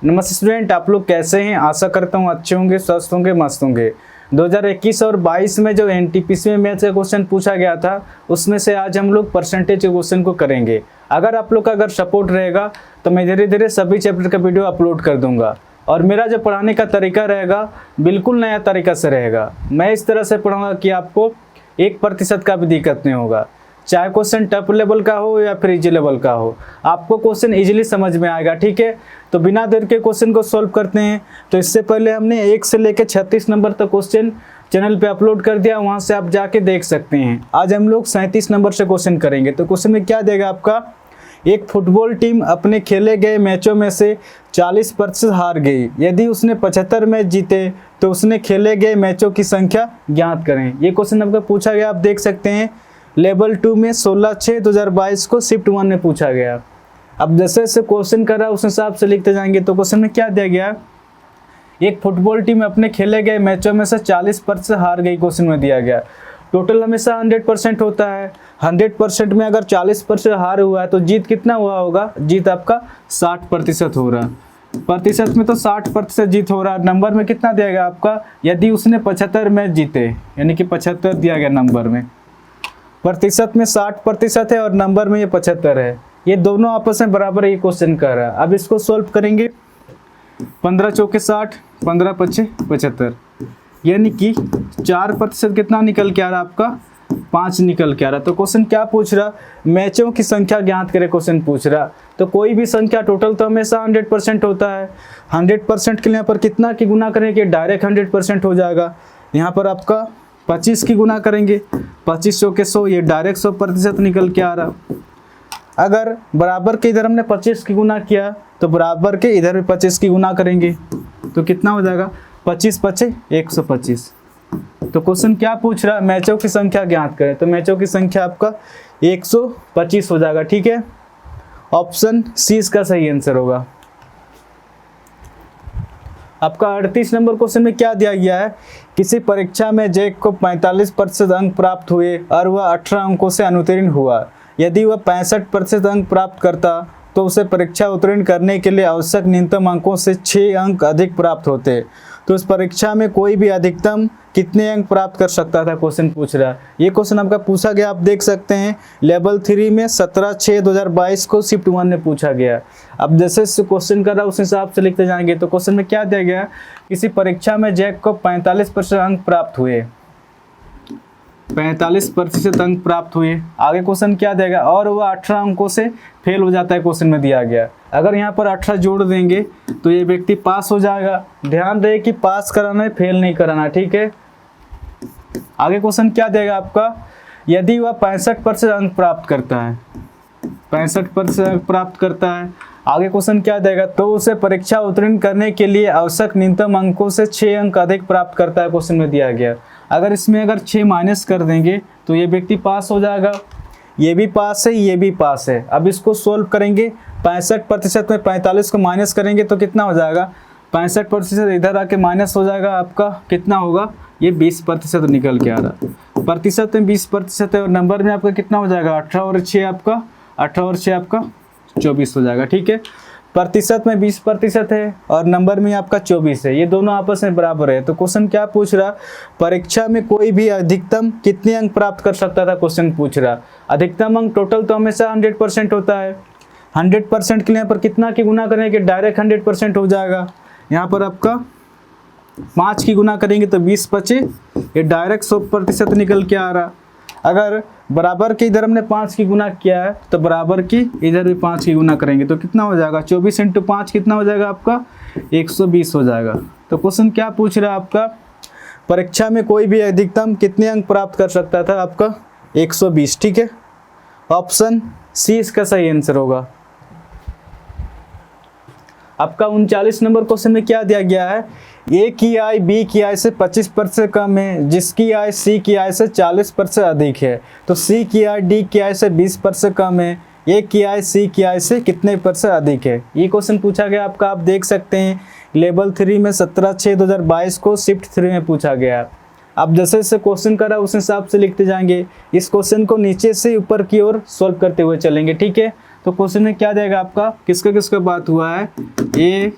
नमस्ते स्टूडेंट, आप लोग कैसे हैं? आशा करता हूँ अच्छे होंगे, स्वस्थ होंगे, मस्त होंगे। 2021 और 22 में जो एनटीपीसी में मैथ्स का क्वेश्चन पूछा गया था, उसमें से आज हम लोग परसेंटेज के क्वेश्चन को करेंगे। अगर आप लोग का अगर सपोर्ट रहेगा तो मैं धीरे धीरे सभी चैप्टर का वीडियो अपलोड कर दूंगा। और मेरा जो पढ़ाने का तरीका रहेगा बिल्कुल नया तरीका से रहेगा। मैं इस तरह से पढ़ाऊँगा कि आपको 1% का भी दिक्कत नहीं होगा। चाहे क्वेश्चन टफ लेवल का हो या फिर इजी लेवल का हो, आपको क्वेश्चन इजीली समझ में आएगा। ठीक है, तो बिना देर के क्वेश्चन को सॉल्व करते हैं। तो इससे पहले हमने 1 से लेकर 36 नंबर तक क्वेश्चन चैनल पे अपलोड कर दिया, वहां से आप जाके देख सकते हैं। आज हम लोग 37 नंबर से क्वेश्चन करेंगे। तो क्वेश्चन में क्या देगा आपका, एक फुटबॉल टीम अपने खेले गए मैचों में से 40% हार गई। यदि उसने 75 मैच जीते तो उसने खेले गए मैचों की संख्या ज्ञात करें। ये क्वेश्चन आपका पूछा गया, आप देख सकते हैं लेवल 2 में 16/6/2022 को शिफ्ट 1 में पूछा गया। अब जैसे जैसे क्वेश्चन कर रहा है उस हिसाब से लिखते जाएंगे। तो क्वेश्चन में क्या दिया गया, एक फुटबॉल टीम अपने खेले गए मैचों में से 40% हार गई। क्वेश्चन में दिया गया टोटल हमेशा 100% होता है। 100% में अगर 40% हार हुआ है तो जीत कितना हुआ होगा, जीत आपका 60% हो रहा है। प्रतिशत में तो 60% जीत हो रहा है। नंबर में कितना दिया गया आपका, यदि उसने 75 मैच जीते, यानी कि 75 दिया गया नंबर में। प्रतिशत में 60% है और नंबर में ये 75 है। ये दोनों आपस में बराबर ये क्वेश्चन कर रहा है। अब इसको सॉल्व करेंगे। 15 चौके 60, 15 पचे 75, यानी कि 4% कितना निकल के आ रहा है आपका, 5 निकल के आ रहा। तो क्वेश्चन क्या पूछ रहा, मैचों की संख्या ज्ञात करे क्वेश्चन पूछ रहा। तो कोई भी संख्या टोटल तो हमेशा 100% होता है। 100% के लिए यहाँ पर कितना की गुना करेंगे, डायरेक्ट 100% हो जाएगा। यहाँ पर आपका 25 की गुना करेंगे, 25 चौके 100, ये डायरेक्ट 100% निकल के आ रहा। अगर बराबर के इधर हमने 25 की गुना किया तो बराबर के इधर भी 25 की गुना करेंगे तो कितना हो जाएगा, 25 पचे 125। तो क्वेश्चन क्या पूछ रहा है, मैचों की संख्या ज्ञात करें। तो मैचों की संख्या आपका 125 हो जाएगा। ठीक है, ऑप्शन सी इसका सही आंसर होगा। आपका 38 नंबर क्वेश्चन में क्या दिया गया है, किसी परीक्षा में जैक को 45% अंक प्राप्त हुए और वह 18 अंकों से अनुत्तीर्ण हुआ। यदि वह 65% अंक प्राप्त करता तो उसे परीक्षा उत्तीर्ण करने के लिए आवश्यक न्यूनतम अंकों से 6 अंक अधिक प्राप्त होते। तो इस परीक्षा में कोई भी अधिकतम कितने अंक प्राप्त कर सकता था, क्वेश्चन पूछ रहा है। ये क्वेश्चन आपका पूछा गया, आप देख सकते हैं लेवल 3 में 17/6/2022 को शिफ्ट 1 में पूछा गया। अब जैसे क्वेश्चन कर रहा है उस हिसाब से लिखते जाएंगे। तो क्वेश्चन में क्या दिया गया, किसी परीक्षा में जैक को 45% अंक प्राप्त हुए, 45% अंक प्राप्त हुए। आगे क्वेश्चन क्या देगा, और वह 18 अंकों से फेल हो जाता है। क्वेश्चन में दिया गया अगर यहाँ पर 18 जोड़ देंगे तो ये व्यक्ति पास हो जाएगा। ध्यान रहे कि पास कराना है, फेल नहीं कराना। ठीक है, आगे क्वेश्चन क्या देगा आपका, यदि वह 65% अंक प्राप्त करता है, 65% अंक प्राप्त करता है। आगे क्वेश्चन क्या देगा, तो उसे परीक्षा उत्तीर्ण करने के लिए आवश्यक न्यूनतम अंकों से 6 अंक अधिक प्राप्त करता है। क्वेश्चन में दिया गया अगर इसमें अगर 6 माइनस कर देंगे तो ये व्यक्ति पास हो जाएगा। ये भी पास है, ये भी पास है। अब इसको सोल्व करेंगे। 65% में 45 को माइनस करेंगे तो कितना हो जाएगा, 65% इधर आके माइनस हो जाएगा। आपका कितना होगा, ये 20% निकल के आ रहा। प्रतिशत में 20% है और नंबर में आपका कितना हो जाएगा, 18 और 6 आपका 18 और 6 आपका 24 हो जाएगा। ठीक है, प्रतिशत में 20% है और नंबर में आपका 24 है। ये दोनों आपस में बराबर है। तो क्वेश्चन क्या पूछ रहा, परीक्षा में कोई भी अधिकतम कितने अंक प्राप्त कर सकता था, क्वेश्चन पूछ रहा। अधिकतम अंक टोटल तो हमेशा 100% होता है। 100% के लिए यहाँ पर कितना की गुना करेंगे, डायरेक्ट 100% हो जाएगा। यहाँ पर आपका 5 की गुना करेंगे तो 20 पचे, ये डायरेक्ट 100% निकल के आ रहा। अगर बराबर के इधर हमने 5 की गुना किया है तो बराबर की इधर भी 5 की गुना करेंगे तो कितना हो जाएगा, 24 × 5 कितना हो जाएगा आपका, 120 हो जाएगा। तो क्वेश्चन क्या पूछ रहा है आपका, परीक्षा में कोई भी अधिकतम कितने अंक प्राप्त कर सकता था, आपका 120। ठीक है, ऑप्शन सी इसका सही आंसर होगा। आपका 39 नंबर क्वेश्चन में क्या दिया गया है, ए की आय बी की आय से 25% कम है, जिसकी आय सी की आय से 40% अधिक है। तो सी की आय डी की आय से 20% कम है, ए की आय सी की आय से कितने % अधिक है। ये क्वेश्चन पूछा गया आपका, आप देख सकते हैं लेवल 3 में 17/6/2022 को शिफ्ट 3 में पूछा गया। अब जैसे जैसे क्वेश्चन करा उस हिसाब से लिखते जाएंगे। इस क्वेश्चन को नीचे से ऊपर की ओर सॉल्व करते हुए चलेंगे। ठीक है, तो क्वेश्चन में क्या देगा आपका, किसका किसका बात हुआ है, ए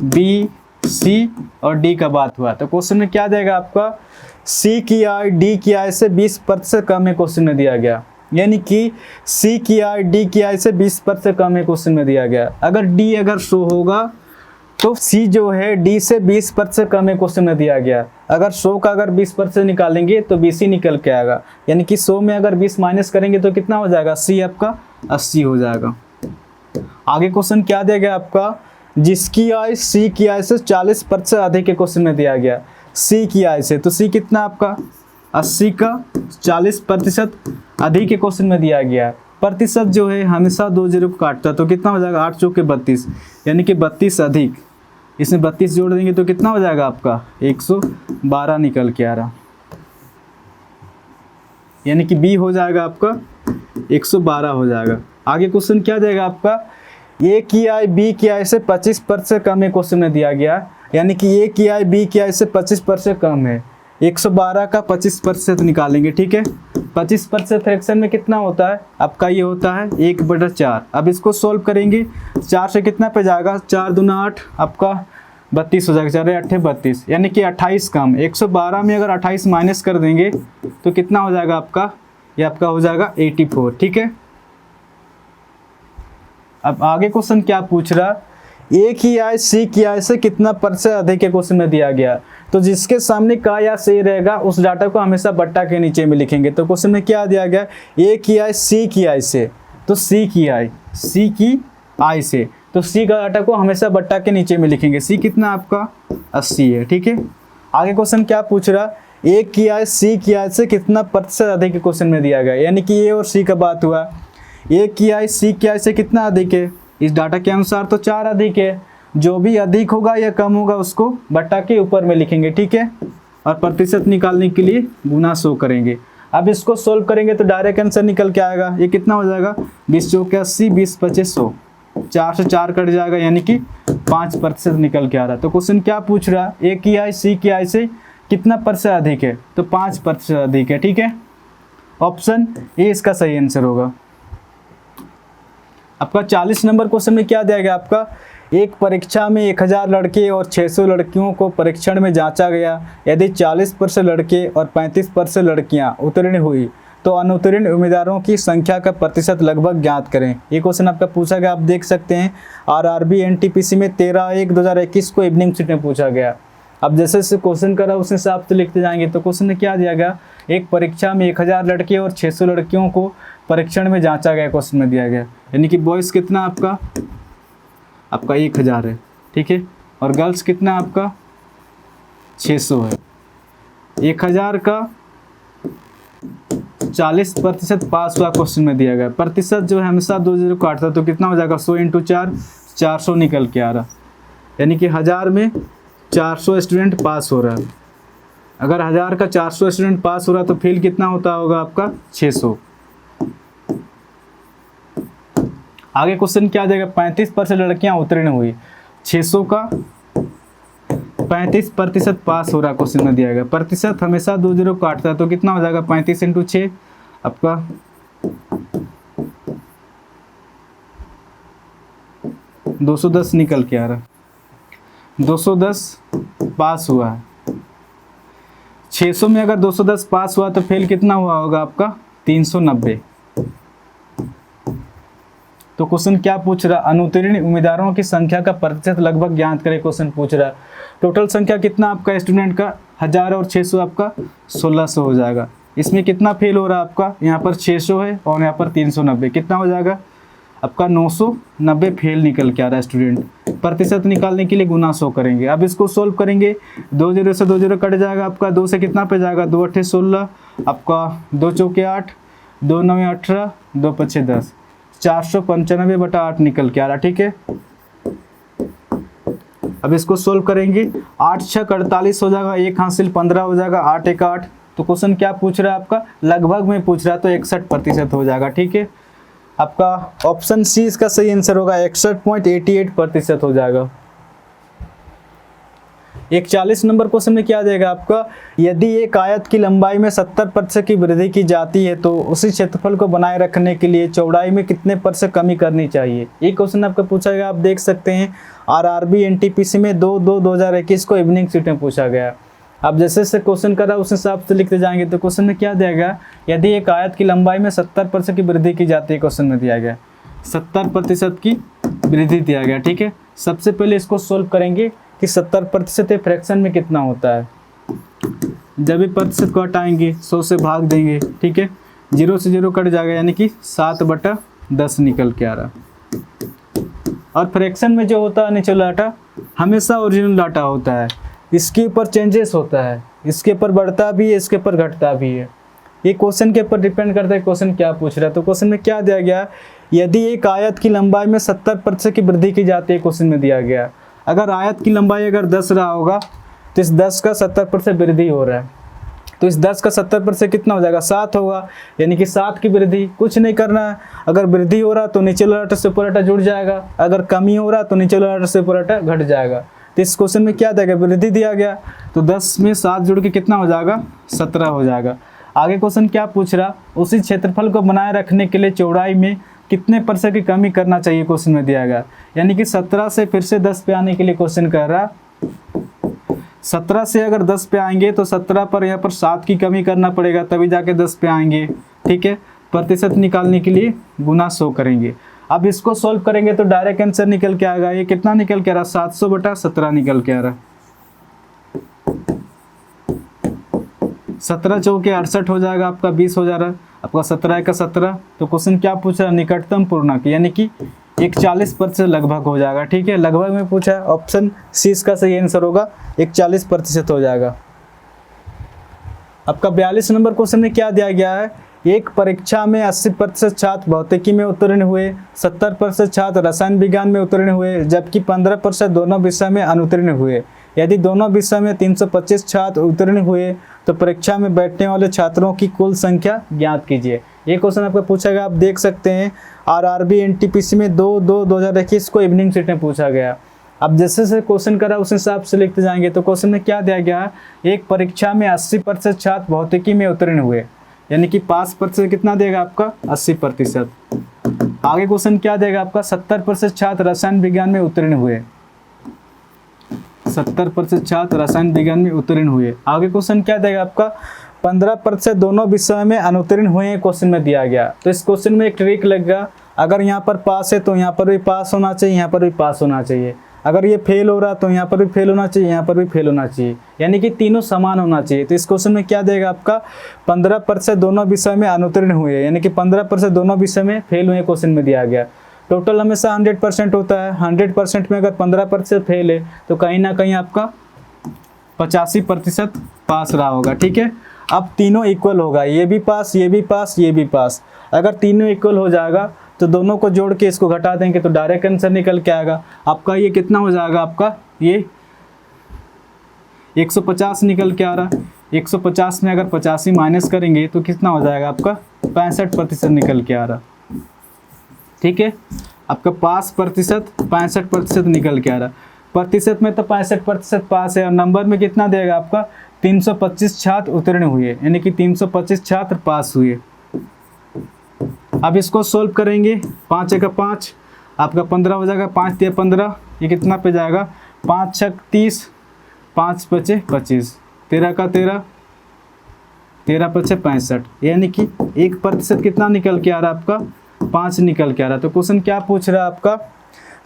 बी, सी और डी का बात हुआ। तो क्वेश्चन में क्या देगा आपका, सी की आय डी की आय से 20% कम है क्वेश्चन में दिया गया, यानी कि सी की आय डी की आय से 20% कम है क्वेश्चन में दिया गया। अगर डी अगर शो होगा तो सी जो है डी से 20% कम है क्वेश्चन में दिया गया। अगर 100 का अगर 20% निकालेंगे तो 20 ही निकल के आएगा, यानी कि 100 में अगर 20 माइनस करेंगे तो कितना हो जाएगा, सी आपका 80 हो जाएगा। आगे क्वेश्चन क्या दिया गया आपका, जिसकी आय सी की आय से 40% अधिक के क्वेश्चन में दिया गया। सी की आय से, तो सी कितना आपका 80 का 40% अधिक के क्वेश्चन में दिया गया। प्रतिशत जो है हमेशा 2 जीरो को काटता है, तो कितना हो जाएगा 8 चौके 32, यानी कि 32 अधिक, इसमें 32 जोड़ देंगे तो कितना हो जाएगा आपका 112 निकल के आ रहा, यानी कि बी हो जाएगा आपका 112 हो जाएगा। आगे क्वेश्चन क्या देगा आपका, ए की आय बी की आय से 25% कम है क्वेश्चन में दिया गया, यानी कि ए की आय बी की आय से 25% कम है। 112 का 25% निकालेंगे, ठीक है। 25% फ्रैक्शन में कितना होता है आपका, ये होता है 1/4। अब इसको सोल्व करेंगे, 4 से कितना पे जाएगा, 4 दूना 8 आपका 32 हो जाएगा, 4 8 32, यानी कि 28 कम। 112 में अगर 28 माइनस कर देंगे तो कितना हो जाएगा आपका, ये आपका हो जाएगा 84, ठीक है। अब आगे क्वेश्चन क्या पूछ रहा, ए की आय सी की आय से कितना % अधिक के क्वेश्चन में दिया गया। तो जिसके सामने का या से रहेगा उस डाटा को हमेशा बट्टा के नीचे में लिखेंगे। तो क्वेश्चन में क्या दिया गया, ए की आय सी की आय से, तो सी की आय से, तो सी का डाटा को हमेशा बट्टा के नीचे में लिखेंगे। सी कितना आपका 80 है, ठीक है। आगे क्वेश्चन क्या पूछ रहा, ए की आय सी की आय से कितना % अधिक के क्वेश्चन में दिया गया, यानी कि ए और सी का बात हुआ। ए की आय सी की आय से कितना अधिक है, इस डाटा के अनुसार तो 4 अधिक है। जो भी अधिक होगा या कम होगा उसको बट्टा के ऊपर में लिखेंगे, ठीक है। और प्रतिशत निकालने के लिए गुना 100 करेंगे। अब इसको सोल्व करेंगे तो डायरेक्ट आंसर निकल के आएगा, ये कितना हो जाएगा 20 चौके 80, 20 25 100, 4 से 4 कट जाएगा, यानी कि 5% निकल के आ रहा है। तो क्वेश्चन क्या पूछ रहा है, ए की आय सी की आय से कितना % अधिक है, तो 5% अधिक है, ठीक है। ऑप्शन ए इसका सही आंसर होगा। आपका 40 नंबर क्वेश्चन में क्या दिया गया आपका, एक परीक्षा में 1000 लड़के और 600 लड़कियों को परीक्षण में जांचा गया। यदि 40% लड़के और 35% लड़कियां उत्तीर्ण हुई तो अनुत्तीर्ण उम्मीदवारों की संख्या का प्रतिशत लगभग ज्ञात करें। ये क्वेश्चन आपका पूछा गया, आप देख सकते हैं आरआरबी एनटीपीसी में 13/1/2021 को इवनिंग शिफ्ट में पूछा गया। अब जैसे जैसे क्वेश्चन करा उस हिसाब से लिखते जाएंगे। तो क्वेश्चन में क्या दिया गया, एक परीक्षा में 1000 लड़के और 600 लड़कियों को परीक्षण में जांचा गया, क्वेश्चन में दिया गया, यानी कि बॉयज़ कितना आपका 1000 है, ठीक है, और गर्ल्स कितना आपका 600 है। 1000 का 40% पास हुआ क्वेश्चन में दिया गया। प्रतिशत जो है हमेशा 2 जीरो काटता, तो कितना हो जाएगा 100 × 4, 400 निकल के आ रहा, यानी कि 1000 में 400 स्टूडेंट पास हो रहा है। अगर 1000 का 400 स्टूडेंट पास हो रहा तो फेल कितना होता होगा आपका 600। आगे क्वेश्चन क्या देगा, 35% लड़कियां उत्तीर्ण हुई, 600 का 35% पास हो रहा क्वेश्चन में दिया गया। प्रतिशत हमेशा 2 जीरो काटता है, तो कितना हो जाएगा 35 × 6 आपका 210 निकल के आ रहा, 210 पास हुआ है। 600 में अगर 210 पास हुआ तो फेल कितना हुआ होगा आपका 390। तो क्वेश्चन क्या पूछ रहा, अनुत्तीर्ण उम्मीदवारों की संख्या का प्रतिशत लगभग ज्ञात करें, क्वेश्चन पूछ रहा। टोटल संख्या कितना आपका स्टूडेंट का 1000 और 600 आपका 1600 हो जाएगा। इसमें कितना फेल हो रहा है आपका, यहाँ पर 600 है और यहाँ पर 390, कितना हो जाएगा आपका 990 फेल निकल के आ रहा है स्टूडेंट। प्रतिशत निकालने के लिए गुना 100 करेंगे। अब इसको सोल्व करेंगे, 2 जीरो से 2 जीरो कट जाएगा आपका, 2 से कितना पे जाएगा 2 8 16 आपका 2 चौके 8, 2 9 18, 2 5 10, 495/8 निकल के आ रहा, ठीक है। अब इसको सोल्व करेंगे, 8 6 48 हो जाएगा, 1 हासिल 15 हो जाएगा, 8 1 8। तो क्वेश्चन क्या पूछ रहा है आपका, लगभग में पूछ रहा है, तो 61% हो जाएगा, ठीक है। आपका ऑप्शन सी इसका सही आंसर होगा, 61.88% हो जाएगा। 41 नंबर क्वेश्चन में क्या देगा आपका, यदि एक आयत की लंबाई में 70% की वृद्धि की जाती है तो उसी क्षेत्रफल को बनाए रखने के लिए चौड़ाई में कितने % कमी करनी चाहिए। ये क्वेश्चन आपका पूछा गया, आप देख सकते हैं आरआरबी एनटीपीसी में 2/2/2021 को इवनिंग सीट में पूछा गया। आप जैसे जैसे क्वेश्चन करा उस हिसाब से लिखते जाएंगे। तो क्वेश्चन में क्या दिया गया, यदि एक आयत की लंबाई में 70% की वृद्धि की जाती है, क्वेश्चन में दिया गया 70% की वृद्धि दिया गया। ठीक है, सबसे पहले इसको सोल्व करेंगे कि 70% फ्रैक्शन में कितना होता है। जब भी प्रतिशत को हटाएंगे 100 से भाग देंगे, ठीक है, 0 से 0 कट जाएगा, यानी कि 7/10 निकल के आ रहा। और फ्रैक्शन में जो होता है नेचुरल डाटा हमेशा ओरिजिनल डाटा होता है, इसके ऊपर चेंजेस होता है, इसके ऊपर बढ़ता भी है, इसके ऊपर घटता भी है। ये क्वेश्चन के ऊपर डिपेंड करता है क्वेश्चन क्या पूछ रहा है। तो क्वेश्चन में क्या दिया गया, यदि एक आयत की लंबाई में 70% की वृद्धि की जाती है, क्वेश्चन में दिया गया। अगर आयत की लंबाई अगर 10 रहा होगा तो इस 10 का 70% वृद्धि हो रहा है, तो इस 10 का 70% कितना हो जाएगा, 7 होगा, यानी कि 7 की वृद्धि। कुछ नहीं करना है, अगर वृद्धि हो रहा तो नीचे वाला डाटा से ऊपर डाटा जुड़ जाएगा, अगर कमी हो रहा तो नीचे वाला डाटा से ऊपर डाटा घट जाएगा। तो इस क्वेश्चन में क्या देगा, वृद्धि दिया गया, तो 10 में 7 जुड़ के कितना हो जाएगा, 17 हो जाएगा। आगे क्वेश्चन क्या पूछ रहा, उसी क्षेत्रफल को बनाए रखने के लिए चौड़ाई में कितने % की कमी करना चाहिए, क्वेश्चन में दिया गया। यानी कि 17 से फिर से 10 पे आने के लिए क्वेश्चन कह रहा, 17 से अगर 10 पे आएंगे तो 17 पर यहाँ पर 7 की कमी करना पड़ेगा, तभी जाके 10 पे आएंगे। ठीक है, प्रतिशत निकालने के लिए गुना 100 करेंगे। अब इसको सॉल्व करेंगे तो डायरेक्ट आंसर निकल के आएगा। ये कितना निकल के आ रहा, 700/17 निकल के आ रहा। 17 चौके 68 हो जाएगा, आपका 20 हो जा रहा है, आपका 17 का 17। तो क्वेश्चन क्या पूछा, निकटतम पूर्णांक, यानी कि 41% लगभग हो जाएगा। ठीक है, लगभग में पूछा, ऑप्शन सी इसका सही आंसर होगा, 41% हो जाएगा। आपका 42 नंबर क्वेश्चन में क्या दिया गया है, एक परीक्षा में 80% छात्र भौतिकी में उत्तीर्ण हुए, 70% छात्र रसायन विज्ञान में उत्तीर्ण हुए, जबकि 15% दोनों विषय में अनुत्तीर्ण हुए। यदि दोनों विषय में 325 छात्र उत्तीर्ण हुए तो परीक्षा में बैठने वाले छात्रों की कुल संख्या ज्ञात कीजिए। ये क्वेश्चन आपको पूछा गया, आप देख सकते हैं आरआरबी एनटीपीसी में 2/2/2021 को इवनिंग सीट में पूछा गया। अब जैसे जैसे क्वेश्चन करा उस हिसाब से लिखते जाएंगे। तो क्वेश्चन में क्या दिया गया, एक परीक्षा में 80% छात्र भौतिकी में उत्तीर्ण हुए, यानी कि पास % कितना देगा आपका, 80%। आगे क्वेश्चन क्या देगा आपका, 70% छात्र रसायन विज्ञान में उत्तीर्ण हुए, 70% छात्र रसायन विज्ञान में उत्तीर्ण हुए। आगे क्वेश्चन क्या देगा आपका, 15% दोनों विषय में अनुत्तीर्ण हुए हैं, क्वेश्चन में दिया गया। तो इस क्वेश्चन में एक ट्रिक लगेगा, अगर यहाँ पर पास है तो यहाँ पर भी पास होना चाहिए, यहाँ पर भी पास होना चाहिए। अगर ये फेल हो रहा तो यहाँ पर भी फेल होना चाहिए, यहाँ पर भी फेल होना चाहिए, यानी कि तीनों समान होना चाहिए। तो इस क्वेश्चन में क्या देगा आपका, 15% दोनों विषय में अनुत्तीर्ण हुए, यानी कि 15% दोनों विषय में फेल हुए, क्वेश्चन में दिया गया। टोटल हमेशा 100% होता है, 100% में अगर 15% फेल है तो कहीं ना कहीं आपका 85% पास रहा होगा। ठीक है, अब तीनों इक्वल होगा, ये भी पास, ये भी पास, ये भी पास। अगर तीनों इक्वल हो जाएगा तो दोनों को जोड़ के इसको घटा देंगे तो डायरेक्ट आंसर निकल के आएगा। आपका ये कितना हो जाएगा, आपका ये 150 निकल के आ रहा। 150 में अगर 85 माइनस करेंगे तो कितना हो जाएगा, आपका 65% निकल के आ रहा। ठीक है, आपका पास प्रतिशत 65% निकल के आ रहा। प्रतिशत में तो 65% पास है, और नंबर में कितना देगा आपका, 325 छात्र उत्तीर्ण हुए, यानी कि 325 छात्र पास हुए। अब इसको सोल्व करेंगे, 5 × 5 आपका 15 हो जाएगा, 5 × 15 ये कितना पे जाएगा, 5 × 30, 5 × 5 = 25, 13 × 13, 13 × 5 = 65, यानी कि 1% कितना निकल के आ रहा है आपका, 5 निकल के आ रहा। तो क्वेश्चन क्या पूछ रहा है आपका,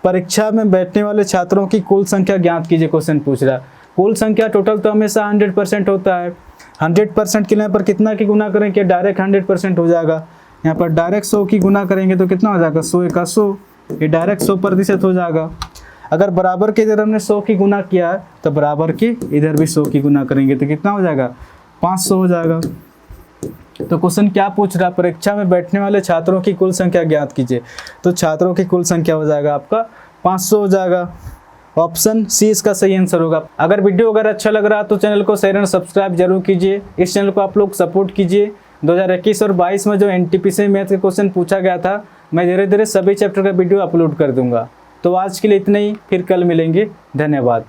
परीक्षा में बैठने वाले छात्रों की कुल संख्या ज्ञात कीजिए, क्वेश्चन पूछ रहा है। कुल संख्या टोटल तो हमेशा 100% होता है, 100% के लिए पर कितना की गुना करेंगे, डायरेक्ट 100% हो जाएगा। यहाँ पर डायरेक्ट 100 की गुना करेंगे तो कितना हो जाएगा, 100 × 100, ये डायरेक्ट 100% हो जाएगा। अगर बराबर के इधर हमने 100 की गुना किया है तो बराबर के इधर भी 100 की गुना करेंगे तो कितना हो जाएगा, 500 हो जाएगा। तो क्वेश्चन क्या पूछ रहा है, परीक्षा में बैठने वाले छात्रों की कुल संख्या ज्ञात कीजिए। तो छात्रों की कुल संख्या हो जाएगा आपका 500 हो जाएगा। ऑप्शन सी इसका सही आंसर होगा। अगर वीडियो अगर अच्छा लग रहा है तो चैनल को शेयर एंड सब्सक्राइब जरूर कीजिए। इस चैनल को आप लोग सपोर्ट कीजिए। 2021 और 22 में जो एनटीपीसी मैथ के क्वेश्चन पूछा गया था, मैं धीरे धीरे सभी चैप्टर का वीडियो अपलोड कर दूंगा। तो आज के लिए इतना ही, फिर कल मिलेंगे। धन्यवाद।